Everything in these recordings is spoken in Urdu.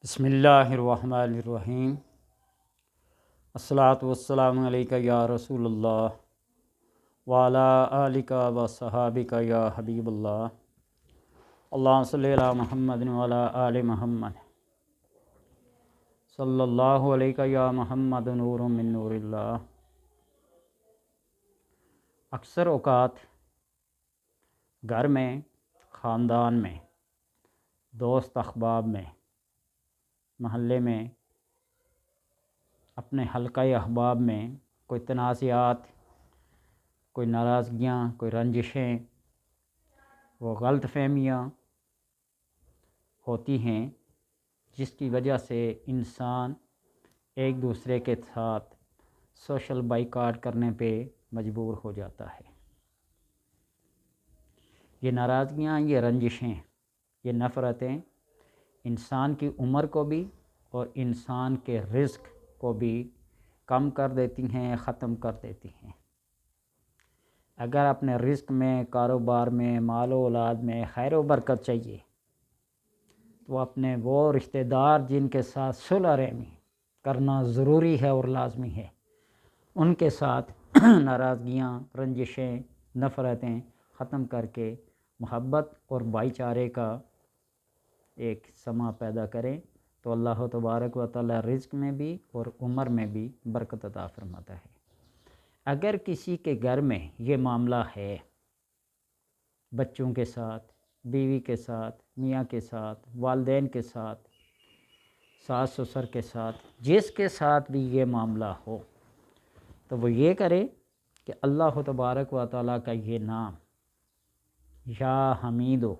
بسم اللہ الرحمن الرحیم۔ الصلاۃ والسلام علیکہ یا رسول اللہ وعلی آلکہ و صحابکہ یا حبیب اللہ۔ اللہم صلی علی محمد وعلی آل محمد صلی اللہ علیکہ یا محمد نور من نور اللہ۔ اکثر اوقات گھر میں، خاندان میں، دوست احباب میں، محلے میں، اپنے حلقہ احباب میں کوئی تنازعات، کوئی ناراضگیاں، کوئی رنجشیں، وہ غلط فہمیاں ہوتی ہیں جس کی وجہ سے انسان ایک دوسرے کے ساتھ سوشل بائیکاٹ کرنے پہ مجبور ہو جاتا ہے۔ یہ ناراضگیاں، یہ رنجشیں، یہ نفرتیں انسان کی عمر کو بھی اور انسان کے رزق کو بھی کم کر دیتی ہیں، ختم کر دیتی ہیں۔ اگر اپنے رزق میں، کاروبار میں، مال و اولاد میں خیر و برکت چاہیے تو اپنے وہ رشتہ دار جن کے ساتھ صلح رحمی کرنا ضروری ہے اور لازمی ہے، ان کے ساتھ ناراضگیاں، رنجشیں، نفرتیں ختم کر کے محبت اور بھائی چارے کا ایک سما پیدا کریں تو اللہ تبارک و تعالی رزق میں بھی اور عمر میں بھی برکت عطا فرماتا ہے۔ اگر کسی کے گھر میں یہ معاملہ ہے، بچوں کے ساتھ، بیوی کے ساتھ، میاں کے ساتھ، والدین کے ساتھ، ساس سسر کے ساتھ، جس کے ساتھ بھی یہ معاملہ ہو تو وہ یہ کرے کہ اللہ تبارک و تعالی کا یہ نام یا حمیدو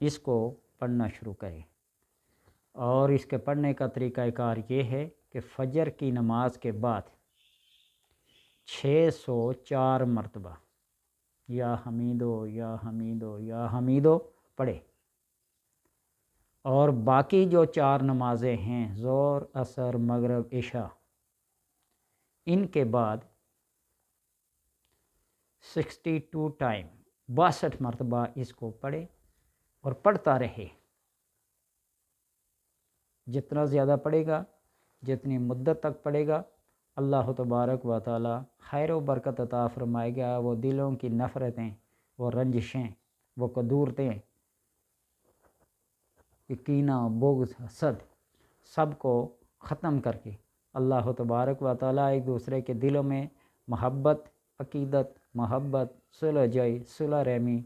اس کو پڑھنا شروع کرے۔ اور اس کے پڑھنے کا طریقہ کار یہ ہے کہ فجر کی نماز کے بعد 604 مرتبہ یا حمیدو یا حمیدو یا حمیدو پڑھے، اور باقی جو 4 نمازیں ہیں، ظہر، عصر، مغرب، عشاء، ان کے بعد 62 ٹائم 62 مرتبہ اس کو پڑھے اور پڑھتا رہے۔ جتنا زیادہ پڑھے گا، جتنی مدت تک پڑھے گا، اللہ تبارک و تعالی خیر و برکت عطا فرمائے گا۔ وہ دلوں کی نفرتیں، وہ رنجشیں، وہ قدورتیں، کینہ، بغض، حسد، سب کو ختم کر کے اللہ تبارک و تعالی ایک دوسرے کے دلوں میں محبت، عقیدت، محبت، صلح جوئی، صلح رحمی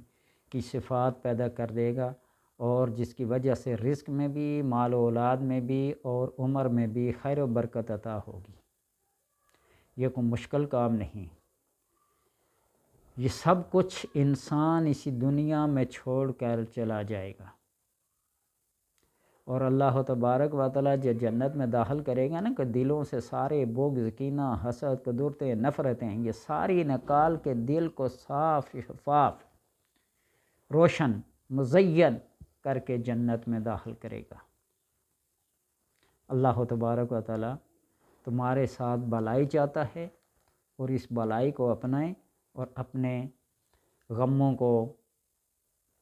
کی صفات پیدا کر دے گا، اور جس کی وجہ سے رزق میں بھی، مال و اولاد میں بھی اور عمر میں بھی خیر و برکت عطا ہوگی۔ یہ کوئی مشکل کام نہیں۔ یہ سب کچھ انسان اسی دنیا میں چھوڑ کر چلا جائے گا، اور اللہ تبارک و تعالی جو جنت میں داخل کرے گا نا، کہ دلوں سے سارے بغض، کینہ، حسد، قدورتیں، نفرتیں، یہ ساری نکال کے دل کو صاف، شفاف، روشن، مزین کر کے جنت میں داخل کرے گا۔ اللہ تبارک و تعالی تمہارے ساتھ بھلائی چاہتا ہے، اور اس بھلائی کو اپنائیں اور اپنے غموں کو،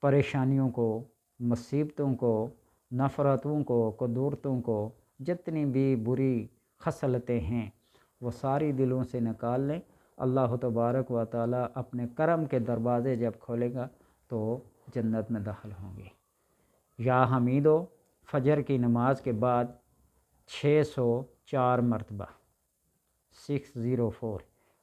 پریشانیوں کو، مصیبتوں کو، نفرتوں کو، قدورتوں کو، جتنی بھی بری خصلتیں ہیں وہ ساری دلوں سے نکال لیں۔ اللہ تبارک و تعالی اپنے کرم کے دروازے جب کھولے گا تو جنت میں داخل ہوں گے۔ یا حمیدو فجر کی نماز کے بعد 604 مرتبہ 604،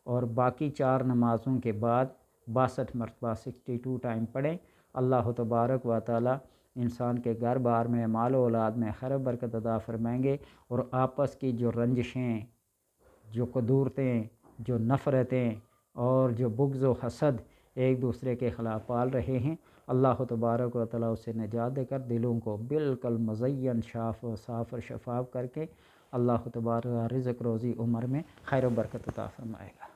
اور باقی 4 نمازوں کے بعد 62 مرتبہ 62 ٹائم پڑھیں۔ اللہ تبارک و تعالی انسان کے گھر بار میں، مال و اولاد میں خیر و برکت عطا فرمائیں گے، اور آپس کی جو رنجشیں، جو قدورتیں، جو نفرتیں اور جو بغض و حسد ایک دوسرے کے خلاف پال رہے ہیں، اللہ تبارک و تعالی اسے نجات دے کر دلوں کو بالکل مزین، صاف اور شفاف کر کے اللہ تبارک رزق، روزی، عمر میں خیر و برکت عطا فرمائے گا۔